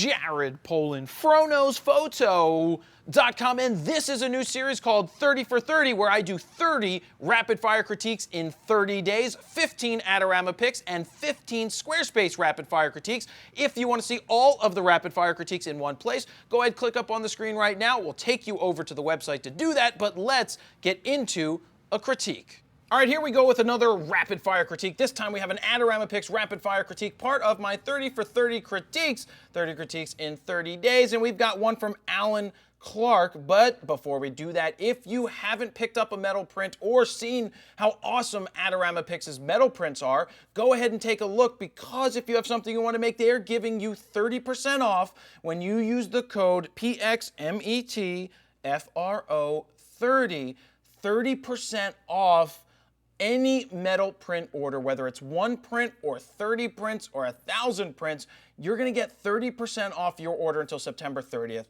Jared Polin, FroKnowsPhoto.com, and this is a new series called 30 for 30, where I do 30 rapid-fire critiques in 30 days, 15 Adorama picks, and 15 Squarespace rapid-fire critiques. If you want to see all of the rapid-fire critiques in one place, go ahead, click up on the screen right now. We'll take you over to the website to do that, but let's get into a critique. All right, here we go with another rapid-fire critique. This time we have an Adorama Picks rapid-fire critique, part of my 30 for 30 critiques, 30 critiques in 30 days, and we've got one from Alan Clark. But before we do that, if you haven't picked up a metal print or seen how awesome Adorama Picks' metal prints are, go ahead and take a look, because if you have something you want to make, they're giving you 30% off when you use the code PXMETFRO30, 30% off any metal print order, whether it's one print or 30 prints or 1,000 prints. You're going to get 30% off your order until September 30th,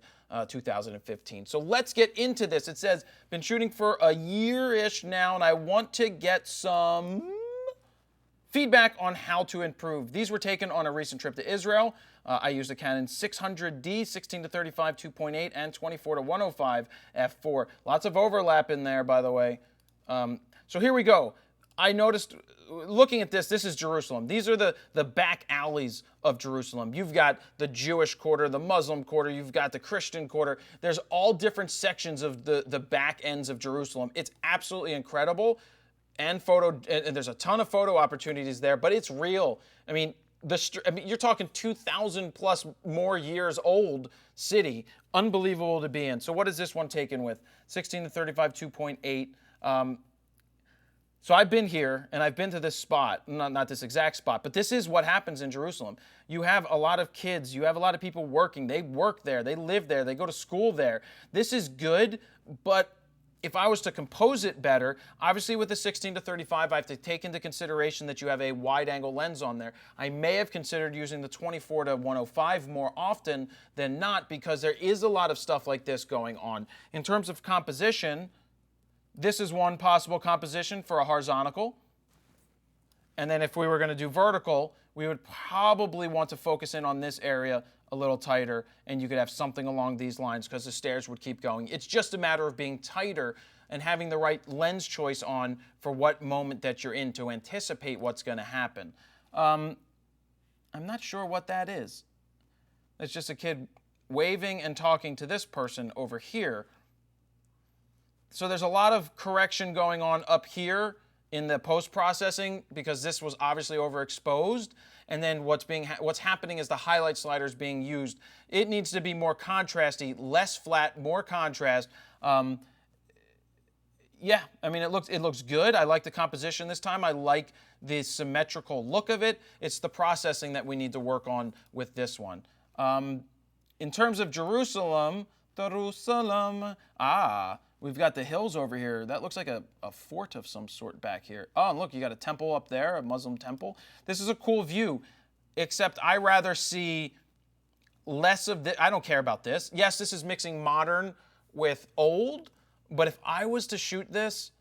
2015. So let's get into this. It says, been shooting for a year-ish now, and I want to get some feedback on how to improve. These were taken on a recent trip to Israel. I used a Canon 600D, 16 to 35 2.8, and 24 to 105 f4. Lots of overlap in there, by the way. So here we go. I noticed, looking at this, this is Jerusalem. These are the back alleys of Jerusalem. You've got the Jewish quarter, the Muslim quarter, you've got the Christian quarter. There's all different sections of the back ends of Jerusalem. It's absolutely incredible. And there's a ton of photo opportunities there, but it's real. I mean, you're talking 2,000 plus more years old city. Unbelievable to be in. So what is this one taken with? 16 to 35 2.8. So I've been here, and I've been to this spot, not this exact spot, but this is what happens in Jerusalem. You have a lot of kids, you have a lot of people working, they work there, they live there, they go to school there. This is good, but if I was to compose it better, obviously with the 16 to 35, I have to take into consideration that you have a wide-angle lens on there. I may have considered using the 24 to 105 more often than not, because there is a lot of stuff like this going on. In terms of composition, this is one possible composition for a horizontal. And then if we were going to do vertical, we would probably want to focus in on this area a little tighter, and you could have something along these lines because the stairs would keep going. It's just a matter of being tighter and having the right lens choice on for what moment that you're in to anticipate what's going to happen. I'm not sure what that is. It's just a kid waving and talking to this person over here. So there's a lot of correction going on up here in the post-processing, because this was obviously overexposed. And then what's happening is the highlight slider is being used. It needs to be more contrasty, less flat, more contrast. Yeah, I mean, it looks good. I like the composition this time. I like the symmetrical look of it. It's the processing that we need to work on with this one. In terms of Jerusalem, we've got the hills over here. That looks like a fort of some sort back here. Oh, and look, you got a temple up there, a Muslim temple. This is a cool view, except I rather see less of this. I don't care about this. Yes, this is mixing modern with old, but if I was to shoot this,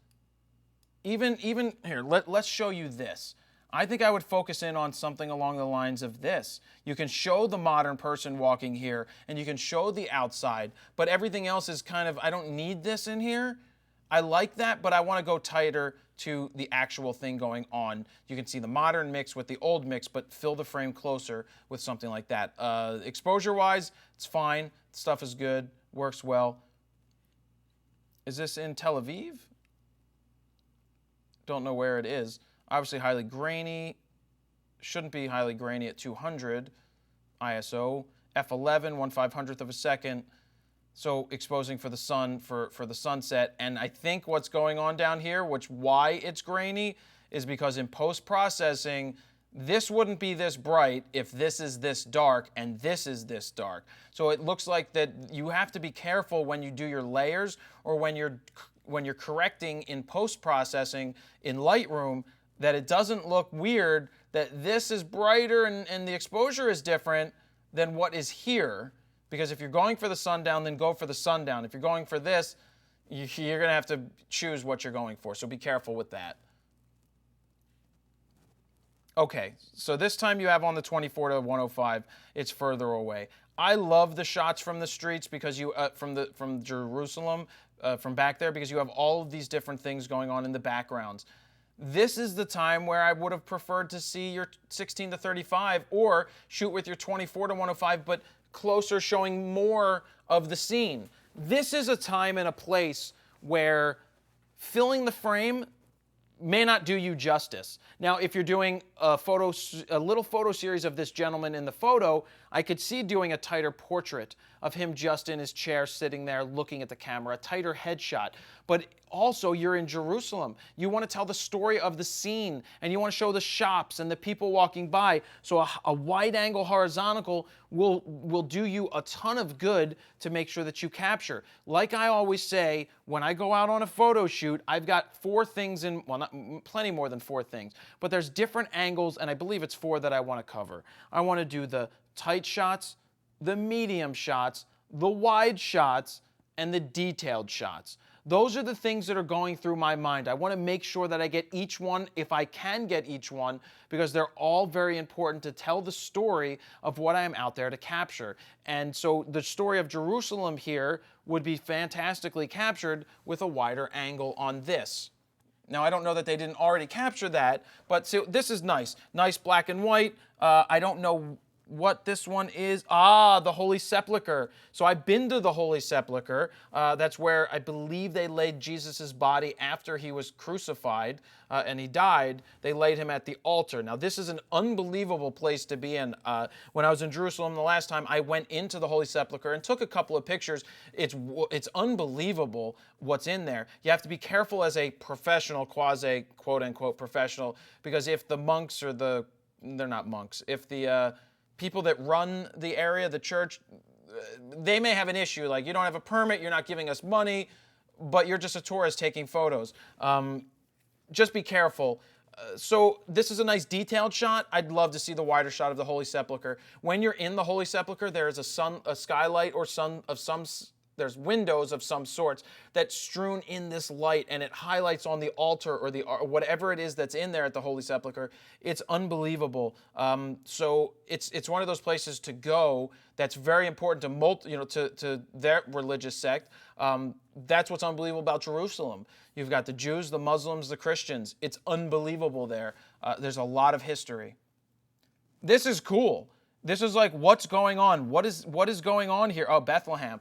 even here, let's show you this. I think I would focus in on something along the lines of this. You can show the modern person walking here, and you can show the outside, but everything else is kind of, I don't need this in here. I like that, but I want to go tighter to the actual thing going on. You can see the modern mix with the old mix, but fill the frame closer with something like that. Exposure-wise, it's fine. Stuff is good, works well. Is this in Tel Aviv? Don't know where it is. Obviously highly grainy, shouldn't be highly grainy at 200 ISO, f11, 1/500th of a second, so exposing for the sun, for the sunset. And I think what's going on down here, why it's grainy, is because in post-processing, this wouldn't be this bright if this is this dark and this is this dark. So it looks like that you have to be careful when you do your layers, or when you're correcting in post-processing in Lightroom, that it doesn't look weird that this is brighter and the exposure is different than what is here. Because if you're going for the sundown, then go for the sundown. If you're going for this, you're going to have to choose what you're going for. So be careful with that. Okay, so this time you have on the 24 to 105. It's further away. I love the shots from the streets because you from Jerusalem, from back there, because you have all of these different things going on in the backgrounds. This is the time where I would have preferred to see your 16 to 35 or shoot with your 24 to 105, but closer, showing more of the scene. This is a time and a place where filling the frame may not do you justice. Now, if you're doing a little photo series of this gentleman in the photo, I could see doing a tighter portrait of him just in his chair sitting there looking at the camera, a tighter headshot. But also, you're in Jerusalem. You want to tell the story of the scene, and you want to show the shops and the people walking by. So a wide-angle horizontal will do you a ton of good to make sure that you capture. Like I always say, when I go out on a photo shoot, I've got 4 things in, well, not plenty more than 4 things, but there's different angles, and I believe it's 4 that I want to cover. I want to do the tight shots, the medium shots, the wide shots, and the detailed shots. Those are the things that are going through my mind. I want to make sure that I get each one, if I can get each one, because they're all very important to tell the story of what I am out there to capture. And so the story of Jerusalem here would be fantastically captured with a wider angle on this. Now, I don't know that they didn't already capture that, but see, this is nice. Nice black and white. I don't know what this one is. The Holy Sepulchre. So I've been to the Holy Sepulchre. That's where I believe they laid Jesus' body after he was crucified and he died. They laid him at the altar. Now, this is an unbelievable place to be in. When I was in Jerusalem the last time, I went into the Holy Sepulchre and took a couple of pictures. It's unbelievable what's in there. You have to be careful as a professional, quasi, quote-unquote professional, because if the monks or they're not monks, if the people that run the area, the church, they may have an issue. Like, you don't have a permit, you're not giving us money, but you're just a tourist taking photos. Just be careful. So this is a nice detailed shot. I'd love to see the wider shot of the Holy Sepulchre. When you're in the Holy Sepulchre, there is a skylight or there's windows of some sorts that's strewn in this light, and it highlights on the altar or whatever it is that's in there at the Holy Sepulchre. It's unbelievable. So it's one of those places to go that's very important to their religious sect. That's what's unbelievable about Jerusalem. You've got the Jews, the Muslims, the Christians. It's unbelievable there. There's a lot of history. This is cool. This is like, what's going on? What is going on here? Oh, Bethlehem.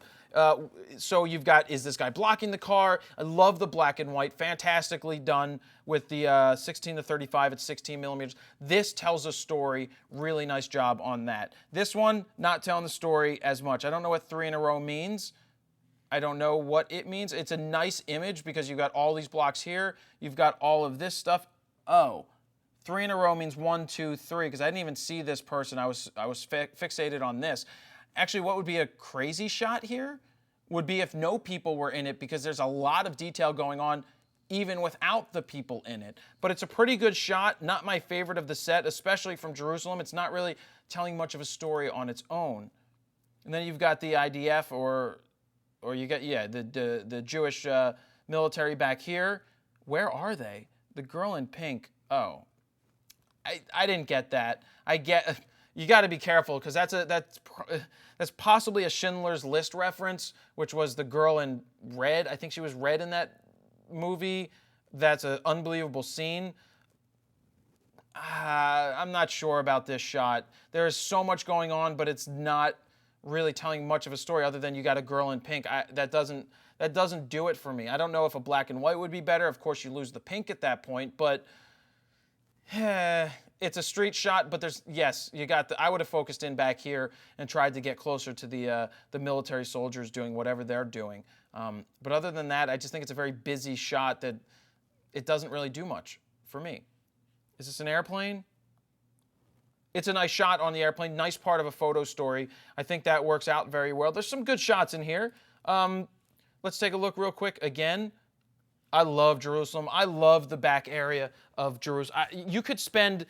So you've got, is this guy blocking the car? I love the black and white, fantastically done with the 16 to 35 at 16 millimeters. This tells a story, really nice job on that. This one, not telling the story as much. I don't know what 3 in a row means. I don't know what it means. It's a nice image because you've got all these blocks here. You've got all of this stuff. Oh, 3 in a row means 1, 2, 3, because I didn't even see this person. I was fixated on this. Actually, what would be a crazy shot here would be if no people were in it, because there's a lot of detail going on even without the people in it. But it's a pretty good shot. Not my favorite of the set, especially from Jerusalem. It's not really telling much of a story on its own. And then you've got the IDF or you got, the Jewish military back here. Where are they? The girl in pink. Oh, I didn't get that. You got to be careful, because that's possibly a Schindler's List reference, which was the girl in red. I think she was red in that movie. That's an unbelievable scene. I'm not sure about this shot. There is so much going on, but it's not really telling much of a story other than you got a girl in pink. That doesn't do it for me. I don't know if a black and white would be better. Of course, you lose the pink at that point, but it's a street shot. But I would have focused in back here and tried to get closer to the military soldiers doing whatever they're doing. But other than that, I just think it's a very busy shot that it doesn't really do much for me. Is this an airplane? It's a nice shot on the airplane, nice part of a photo story. I think that works out very well. There's some good shots in here. Let's take a look real quick again. I love Jerusalem. I love the back area of Jerusalem. You could spend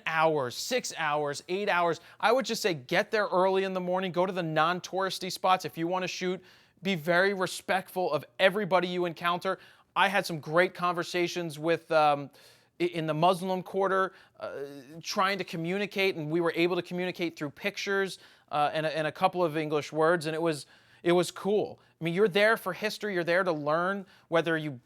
hours, 6 hours, 8 hours. I would just say get there early in the morning, go to the non-touristy spots. If you want to shoot, be very respectful of everybody you encounter. I had some great conversations with in the Muslim quarter, trying to communicate, and we were able to communicate through pictures and a couple of English words, and it was cool. I mean, you're there for history. You're there to learn, whether you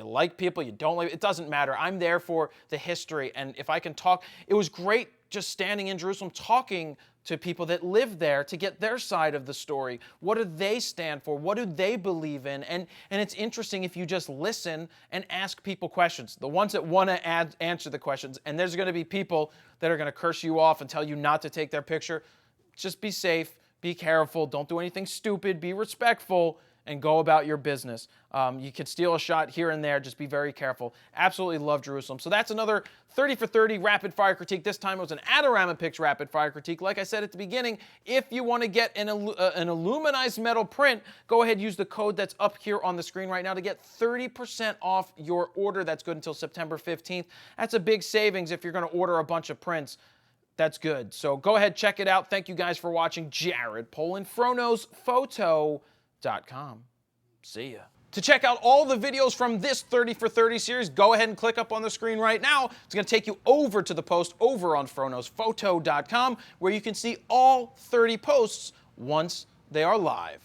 like people, you don't like, it doesn't matter. I'm there for the history, and if I can talk, it was great just standing in Jerusalem talking to people that live there to get their side of the story. What do they stand for? What do they believe in? And it's interesting if you just listen and ask people questions, the ones that want to answer the questions, and there's going to be people that are going to curse you off and tell you not to take their picture. Just be safe, be careful, don't do anything stupid, be respectful, and go about your business. You can steal a shot here and there. Just be very careful. Absolutely love Jerusalem. So that's another 30 for 30 rapid fire critique. This time it was an Adorama Picks rapid fire critique. Like I said at the beginning, if you want to get an aluminized metal print, go ahead, use the code that's up here on the screen right now to get 30% off your order. That's good until September 15th. That's a big savings if you're going to order a bunch of prints. That's good. So go ahead, check it out. Thank you guys for watching. Jared Polin, FroKnowsPhoto.com. See ya. To check out all the videos from this 30 for 30 series, go ahead and click up on the screen right now. It's going to take you over to the post over on FroKnowsPhoto.com, where you can see all 30 posts once they are live.